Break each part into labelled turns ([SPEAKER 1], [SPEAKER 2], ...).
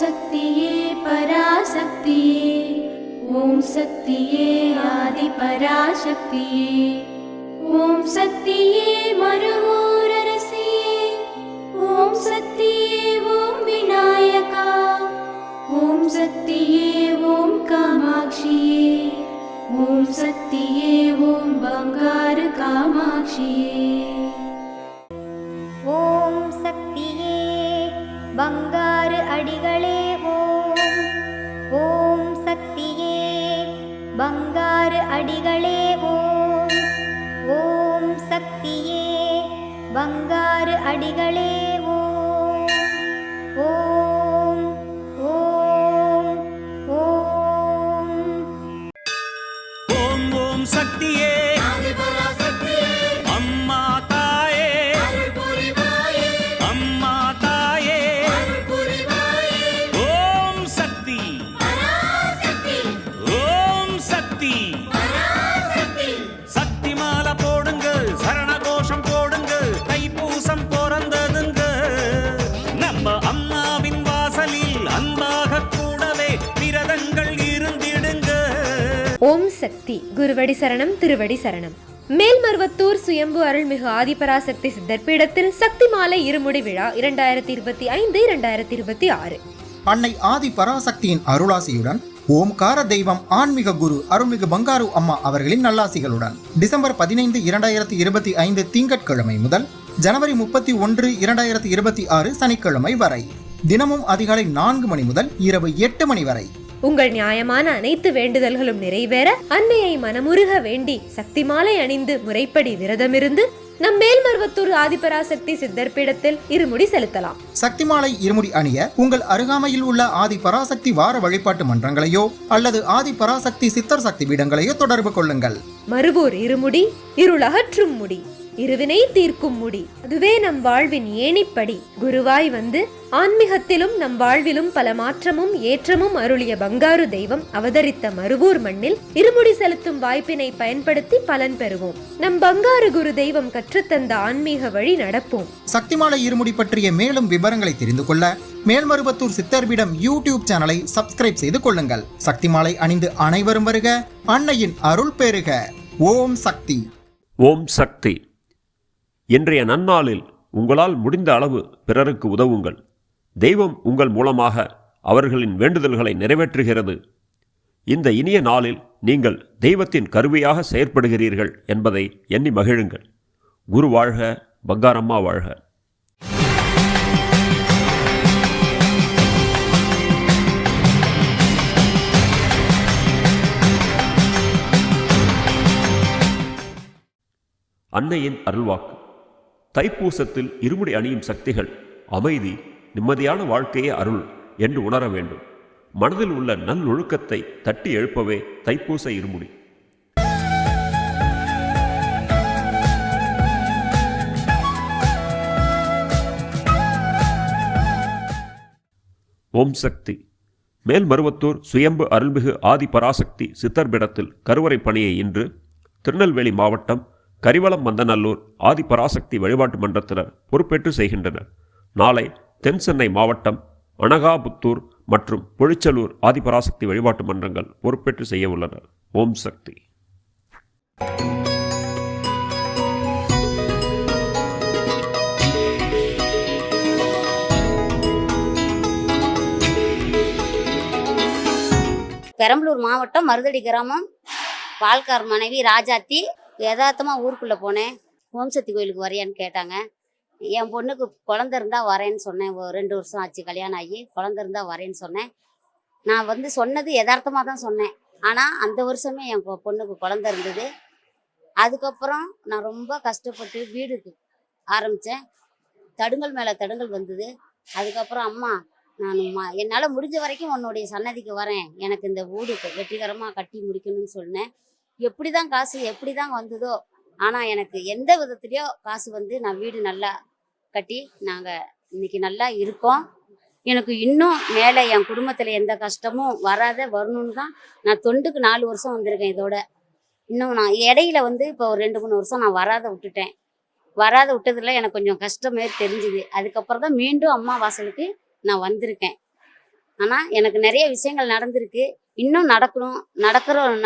[SPEAKER 1] சக்தியே பராசக்தியே, ஓம் சக்தியே ஆதி பராசக்தியே, ஓம் சக்தியே மருவூரரசியே, ஓம் சக்தியே ஓம் விநாயகா, ஓம் சக்தியே ஓம் காமாட்சியே, ஓம் சக்தியே ஓம் பங்காரு காமாட்சியே.
[SPEAKER 2] ஓம் சக்தியே பங்காரு அடிகளே ஓம். ஓம் சக்தியே பங்காரு அடிகளே ஓம். ஓம் சக்தியே பங்காரு அடிகளே ஓம். ஓம் ஓம் ஓம்.
[SPEAKER 3] ஓம் ஓம் சக்தியே அம்மா தாயே, அம்மா தாயே, ஓம் சக்தி, ஓம் சக்தி, சக்தி மாலை போடுங்க, சரண கோஷம் போடுங்க, தைப்பூசம் பிறந்ததுங்க, நம்ம அம்மாவின் வாசலில் அன்பாக கூடவே விரதங்கள் இருந்திடுங்க.
[SPEAKER 4] ஓம் சக்தி. குருவடி சரணம், திருவடி சரணம். மேல்மருவத்தூர் சுயம்பு அருள்மிகு ஆதிபராசக்தி சித்தர் பீடத்தில் சக்தி மாலை இருமுடி விழா 2025-2026.
[SPEAKER 5] அன்னை ஆதி பராசக்தியின் அருளாசியுடன் ஓம்கார தெய்வம் ஆன்மீக குரு அருள்மிகு பங்காரு அம்மா அவர்களின் நல்லாசிகளுடன் டிசம்பர் 15, 2025 திங்கட்கிழமை முதல் ஜனவரி 31, 2026 சனிக்கிழமை வரை தினமும் அதிகாலை 4 மணி முதல் இரவு 8 மணி வரை
[SPEAKER 4] உங்கள் நியாயமான அனைத்து வேண்டுதல்களும் நிறைவேற அன்னையை மனமுருக வேண்டி சக்தி மாலை அணிந்து முறைப்படி விரதமிருந்து நம் மேல்மருவத்தூர் ஆதிபராசக்தி சித்தர் பீடத்தில் இருமுடி செலுத்தலாம்.
[SPEAKER 5] சக்தி மாலை இருமுடி அணிய உங்கள் அருகாமையில் உள்ள ஆதி பராசக்தி வார வழிபாட்டு மன்றங்களையோ அல்லது ஆதி பராசக்தி சித்தர் சக்தி பீடங்களையோ தொடர்பு கொள்ளுங்கள்.
[SPEAKER 4] மறுவூர் இருமுடி இருளகற்றும் முடி, இருவினை தீர்க்கும் முடி, அதுவே நம் வாழ்வின் ஏணிப்படி. குருவாய் வந்து ஆன்மீகத்திலும் நம் வாழ்விலும் பல மாற்றமும் ஏற்றமும் அருளிய பங்காரு தெய்வம் அவதரித்த மருவூர் மண்ணில் இருமுடி செலுத்தும் வாய்ப்பினை பயன்படுத்தி பலன் பெறுவோம். நம் பங்காரு குரு தெய்வம் கற்றுத்தந்த ஆன்மீக வழி நடப்போம்.
[SPEAKER 5] சக்திமாலை இருமுடி பற்றிய மேலும் விவரங்களை தெரிந்து கொள்ள மேல்மருவத்தூர் சித்தர்பீடம் யூடியூப் சேனலை சப்ஸ்கிரைப் செய்து கொள்ளுங்கள். சக்திமாலை அணிந்து அனைவரும் வருக, அன்னையின் அருள் பெறுக. ஓம் சக்தி.
[SPEAKER 6] ஓம் சக்தி. இன்றைய நன்னாளில் உங்களால் முடிந்த அளவு பிறருக்கு உதவுங்கள். தெய்வம் உங்கள் மூலமாக அவர்களின் வேண்டுதல்களை நிறைவேற்றுகிறது. இந்த இனிய நாளில் நீங்கள் தெய்வத்தின் கருவியாக செயற்படுகிறீர்கள் என்பதை எண்ணி மகிழுங்கள். குரு வாழ்க, பங்காரம்மா வாழ்க. அன்னையின் அருள்வாக்கு. தைப்பூசத்தில் இருமுடி அணியும் சக்திகள் அமைதி, நிம்மதியான வாழ்க்கையே அருள் என்று உணர வேண்டும். மனதில் உள்ள நல்லொழுக்கத்தை தட்டி எழுப்பவே தைப்பூச இருமுடி. ஓம் சக்தி. மேல்மருவத்தூர் சுயம்பு அருள்மிகு ஆதி பராசக்தி சித்தர்பீடத்தில் கருவறை பணியை இன்று திருநெல்வேலி மாவட்டம் கரிவலம் மந்தநல்லூர் ஆதி பராசக்தி வழிபாட்டு மன்றத்தினர் பொறுப்பேற்று செய்கின்றனர். நாளை தென் சென்னை மாவட்டம் அனகாபுத்தூர் மற்றும் பொழிச்சலூர் ஆதி பராசக்தி வழிபாட்டு மன்றங்கள் பொறுப்பேற்று செய்ய உள்ளனர். ஓம் சக்தி.
[SPEAKER 7] பெரம்பலூர் மாவட்டம் மருதடி கிராமம் பால்கார் மனைவி ராஜாத்தி. யதார்த்தமாக ஊருக்குள்ளே போனேன். ஓம் சக்தி கோயிலுக்கு வரையான்னு கேட்டாங்க. என் பொண்ணுக்கு குழந்த இருந்தால் வரேன்னு சொன்னேன். 2 வருஷம் ஆச்சு கல்யாணம் ஆகி. குழந்த இருந்தால் வரேன்னு சொன்னேன். நான் வந்து சொன்னது யதார்த்தமாக தான் சொன்னேன். ஆனால் அந்த வருஷமே என் பொண்ணுக்கு குழந்த இருந்தது. அதுக்கப்புறம் நான் ரொம்ப கஷ்டப்பட்டு வீடுக்கு ஆரம்பித்தேன். தடுங்கல் மேலே தடுங்கல் வந்தது. அதுக்கப்புறம் அம்மா, நான் என்னால் முடிஞ்ச வரைக்கும் உன்னுடைய சன்னதிக்கு வரேன், எனக்கு இந்த வீடு வெற்றிகரமாக கட்டி முடிக்கணும்னு சொன்னேன். எப்படி தான் காசு எப்படி தான் வந்ததோ, ஆனால் எனக்கு எந்த விதத்துலையோ காசு வந்து நான் வீடு நல்லா கட்டி நாங்கள் இன்னைக்கு நல்லா இருக்கோம். எனக்கு இன்னும் மேலே என் குடும்பத்தில் எந்த கஷ்டமும் வரணும்னு தான் நான் தொண்டுக்கு 4 வருஷம் வந்திருக்கேன். இதோட இன்னும் நான் இடையில வந்து இப்போ ஒரு 2-3 வருஷம் நான் விட்டுட்டேன். விட்டதில் எனக்கு கொஞ்சம் கஷ்டம் மாரி தெரிஞ்சுது. அதுக்கப்புறம் தான் மீண்டும் அம்மா வாசலுக்கு நான் வந்திருக்கேன். ஆனால் எனக்கு நிறைய விஷயங்கள் நடந்திருக்கு, இன்னும்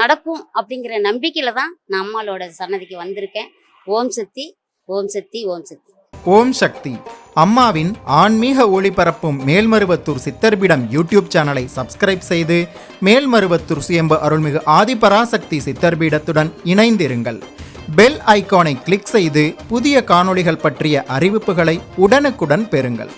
[SPEAKER 7] நடக்கும் அப்படிங்கிற நம்பிக்கையில் தான் நான் அம்மாளோட சன்னதிக்கு வந்திருக்கேன். ஓம் சக்தி, ஓம் சக்தி, ஓம் சக்தி.
[SPEAKER 5] ஓம் சக்தி. அம்மாவின் ஆன்மீக ஒளிபரப்பும் மேல்மருவத்தூர் சித்தர்பீடம் யூடியூப் சேனலை சப்ஸ்கிரைப் செய்து மேல்மருவத்தூர் சுயம்பு அருள்மிகு ஆதிபராசக்தி சித்தர்பீடத்துடன் இணைந்திருங்கள். பெல் ஐகானை கிளிக் செய்து புதிய காணொளிகள் பற்றிய அறிவிப்புகளை உடனுக்குடன் பெறுங்கள்.